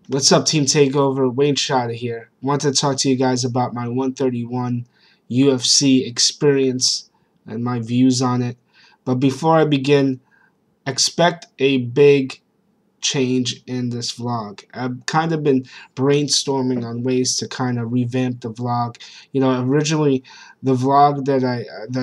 What's up, Team Takeover? Wayne Shada here. Wanted to talk to you guys about my 131 UFC experience and my views on it. But before I begin, expect a big change in this vlog. I've kind of been brainstorming on ways to kind of revamp the vlog. Originally the vlog that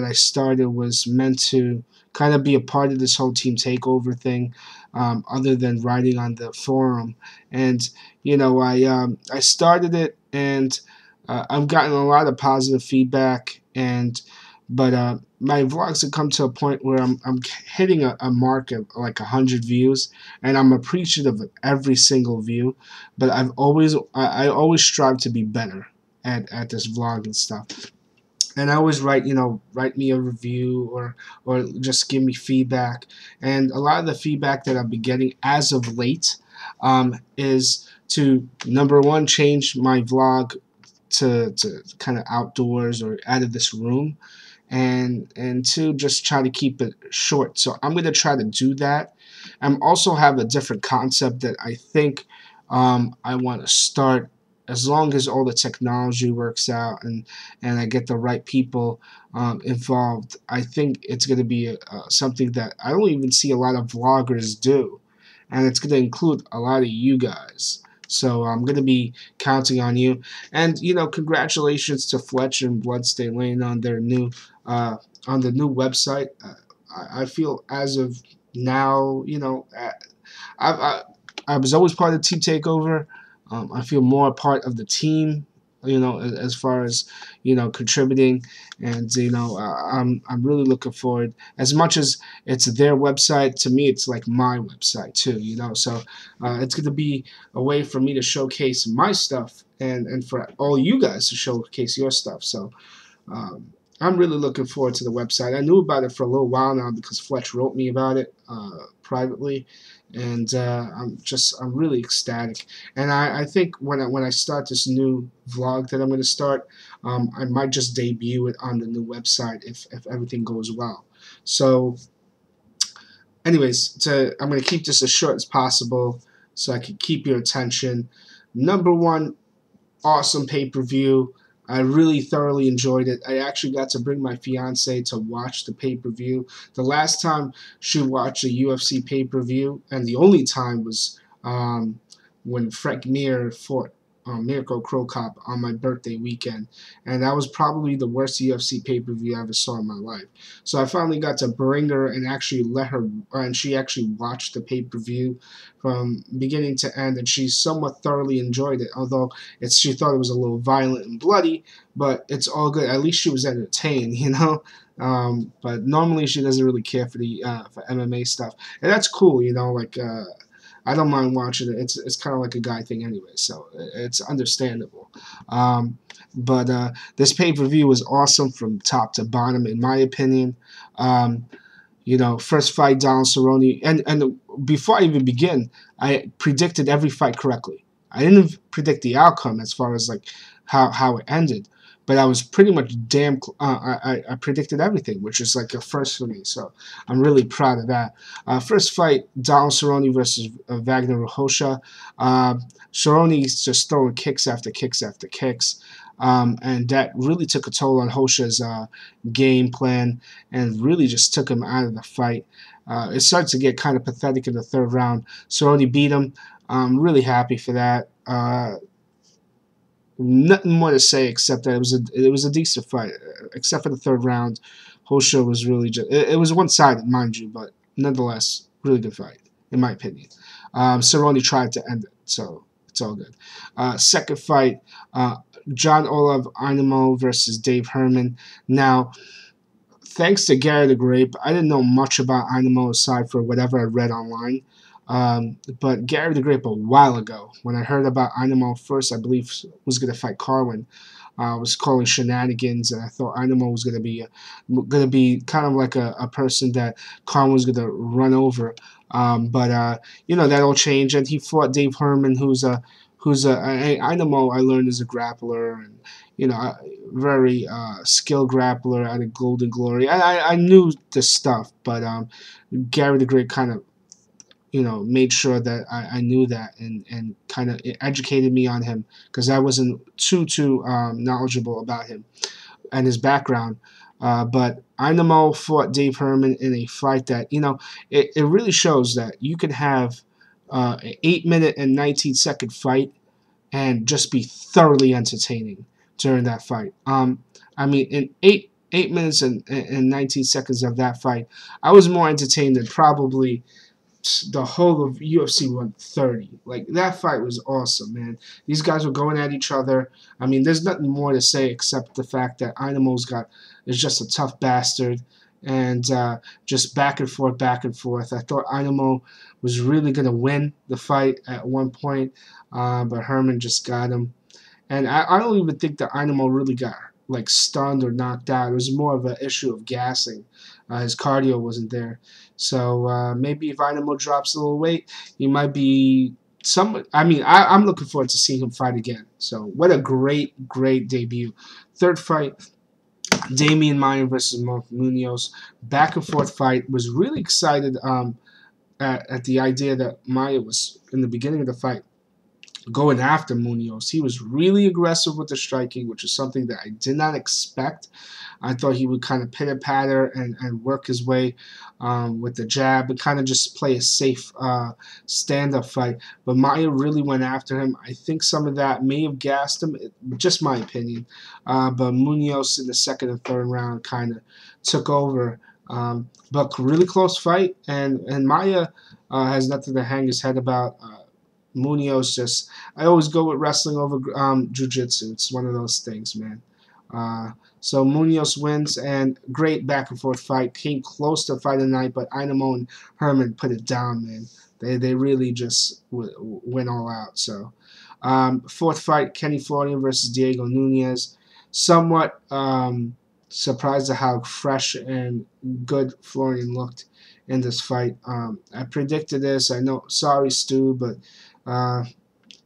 I started was meant to kind of be a part of this whole team takeover thing, other than writing on the forum. And I started it, and I've gotten a lot of positive feedback, and but my vlogs have come to a point where I'm hitting a mark of like 100 views, and I'm appreciative of every single view. But I always strive to be better at this vlog and stuff. And I always write me a review, or just give me feedback. And a lot of the feedback that I've been getting as of late, is to, number one, change my vlog to kind of outdoors or out of this room, and two, just try to keep it short. So I'm going to try to do that. I'm also have a different concept that I think, I want to start, as long as all the technology works out, and I get the right people involved. I think it's going to be something that I don't even see a lot of vloggers do, and it's going to include a lot of you guys. So I'm going to be counting on you. And congratulations to Fletcher and Bloodstained Lane on the new website. I feel as of now, I, I was always part of Team Takeover. I feel more a part of the team, as far as contributing, and I'm really looking forward. As much as it's their website, to me, it's like my website too. So it's going to be a way for me to showcase my stuff, and for all you guys to showcase your stuff. So I'm really looking forward to the website. I knew about it for a little while now because Fletch wrote me about it privately, and I'm really ecstatic. And I think when I start this new vlog that I'm going to start, I might just debut it on the new website if everything goes well. So, anyways, I'm going to keep this as short as possible so I can keep your attention. Number one, awesome pay-per-view. I really thoroughly enjoyed it. I actually got to bring my fiance to watch the pay-per-view. The last time she watched a UFC pay-per-view, and the only time, was when Frank Mir fought Mirko Cro Cop on my birthday weekend, and that was probably the worst UFC pay-per-view I ever saw in my life. So I finally got to bring her and actually let her, and she actually watched the pay-per-view from beginning to end, and she somewhat thoroughly enjoyed it. Although she thought it was a little violent and bloody, but it's all good. At least she was entertained, But normally she doesn't really care for the for MMA stuff, and that's cool, Like I don't mind watching it. It's kind of like a guy thing anyway, so it's understandable. But this pay-per-view was awesome from top to bottom, in my opinion. Um, First fight, Donald Cerrone, and before I even begin, I predicted every fight correctly. I didn't predict the outcome as far as like how it ended, but I was pretty much damn. I predicted everything, which is like a first for me. So I'm really proud of that. First fight, Donald Cerrone versus Wagner Rocha. Cerrone's just throwing kicks after kicks after kicks. And that really took a toll on Hosha's game plan, and really just took him out of the fight. It started to get kind of pathetic in the third round. Cerrone beat him. I'm really happy for that. Nothing more to say except that it was a decent fight, except for the third round. Hosha was really just it was one-sided, mind you, but nonetheless, really good fight in my opinion. Cerrone tried to end it, so it's all good. Second fight, John Olaf Einemo versus Dave Herman. Now, thanks to Gary the Grape, I didn't know much about Einemo aside for whatever I read online. But Gary the Grape, a while ago, when I heard about Einemo first, I believe was going to fight Carwin. Was calling shenanigans, and I thought Einemo was going to be kind of like a person that Carwin was going to run over. But that all changed, and he fought Dave Herman, Einemo I learned is a grappler, and very skilled grappler out of Golden Glory. I knew this stuff, but Gary the Great kind of made sure that I knew that, and kind of educated me on him, because I wasn't too knowledgeable about him and his background. But Inamo fought Dave Herman in a fight that, it really shows that you can have an 8 minute and 19-second fight and just be thoroughly entertaining during that fight. I mean, in eight minutes and 19 seconds of that fight, I was more entertained than probably the whole of UFC 130. Like, that fight was awesome, man. These guys were going at each other. I mean, there's nothing more to say except the fact that is just a tough bastard, and just back and forth, back and forth. I thought Inamo was really gonna win the fight at one point, but Herman just got him. And I don't even think that Inamo really got like stunned or knocked out. It was more of an issue of gassing. His cardio wasn't there. So maybe if Inamo drops a little weight, he might be some. I mean, I'm looking forward to seeing him fight again. So what a great debut. Third fight, Damian Maia versus Mark Munoz. Back and forth fight. Was really excited at the idea that Maia was, in the beginning of the fight, going after Munoz. He was really aggressive with the striking, which is something that I did not expect. I thought he would kind of pitter-patter and work his way with the jab and kind of just play a safe stand-up fight. But Maia really went after him. I think some of that may have gassed him, just my opinion. But Munoz in the second and third round kind of took over. But really close fight, and Maia has nothing to hang his head about. Munoz I always go with wrestling over jiu-jitsu. It's one of those things, man. So Munoz wins, and great back and forth fight. Came close to fight of the night, but Inamo and Herman put it down, man. They really just went all out. So fourth fight, Kenny Florian versus Diego Nunes. Somewhat surprised at how fresh and good Florian looked in this fight. I predicted this. I know, sorry, Stu, but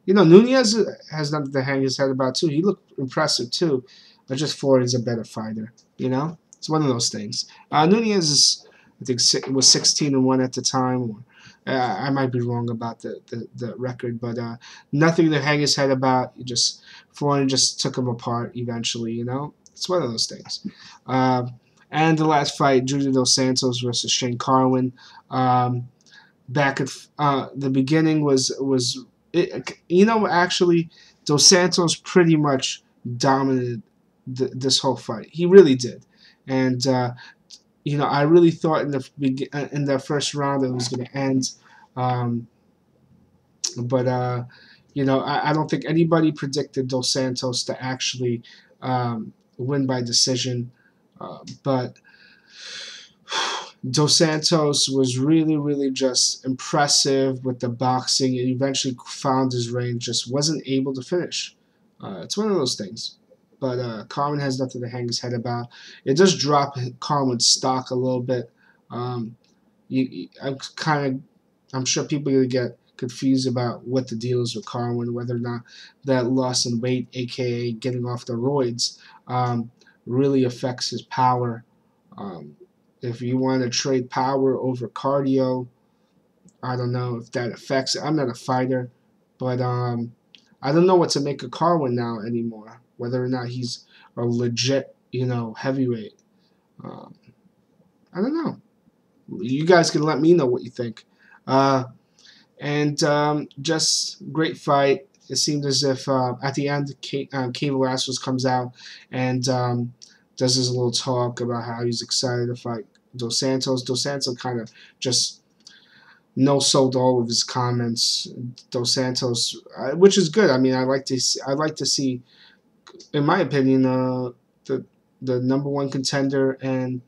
Nunez has nothing to hang his head about too. He looked impressive too, but just Florian's a better fighter. It's one of those things. Nunez is, I think, was 16-1 at the time. I might be wrong about the record, but nothing to hang his head about. Florian just took him apart eventually. It's one of those things. And the last fight, Junior Dos Santos versus Shane Carwin. Back at the beginning was actually Dos Santos pretty much dominated this whole fight. He really did, and I really thought in the first round it was going to end, but I don't think anybody predicted Dos Santos to actually win by decision, but Dos Santos was really just impressive with the boxing, and eventually found his range, just wasn't able to finish. It's one of those things. But Carwin has nothing to hang his head about. It does drop Carwin's stock a little bit. I'm sure people are going to get confused about what the deal is with Carwin, whether or not that loss in weight, aka getting off the roids, really affects his power. If you want to trade power over cardio, I don't know if that affects it. I'm not a fighter, but I don't know what to make of Carwin now anymore. Whether or not he's a legit, heavyweight. I don't know. You guys can let me know what you think. And just great fight. It seemed as if at the end, Cain Velasquez comes out and does his little talk about how he's excited to fight Dos Santos. Dos Santos kind of just no-sold all of his comments. Dos Santos, which is good. I mean, I like to see, in my opinion, the number one contender and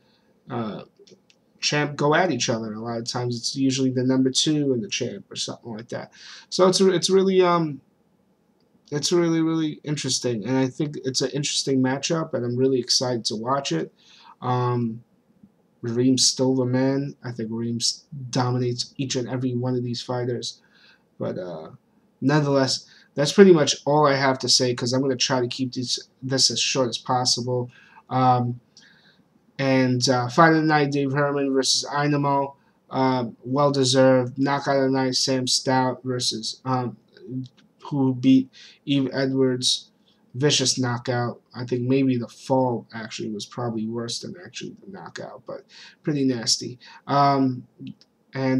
champ go at each other. A lot of times, it's usually the number two and the champ or something like that. So it's really really interesting, and I think it's an interesting matchup, and I'm really excited to watch it. Reem's still the man. I think Reem dominates each and every one of these fighters, but nonetheless, that's pretty much all I have to say, because I'm going to try to keep this as short as possible. And fight of the night, Dave Herman versus Inamo. well deserved. Knockout of the night, Sam Stout versus who beat Eve Edwards. Vicious knockout. I think maybe the fall actually was probably worse than actually the knockout, but pretty nasty. And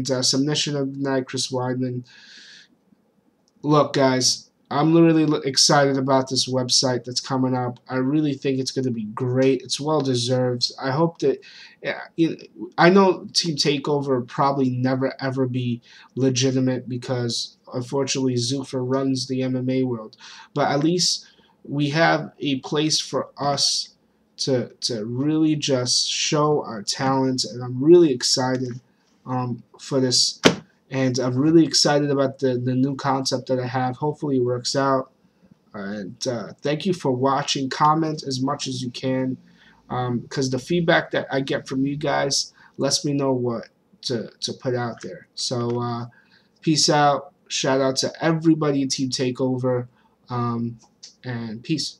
submission of the night, Chris Weidman. Look, guys, I'm really excited about this website that's coming up. I really think it's going to be great. It's well deserved. I hope that. Yeah, I know Team Takeover will probably never ever be legitimate because unfortunately Zuffa runs the MMA world, but at least we have a place for us to really just show our talent, and I'm really excited for this, and I'm really excited about the new concept that I have. Hopefully it works out. And thank you for watching. Comment as much as you can, because the feedback that I get from you guys lets me know what to put out there. So peace out. Shout out to everybody in Team Takeover, and peace.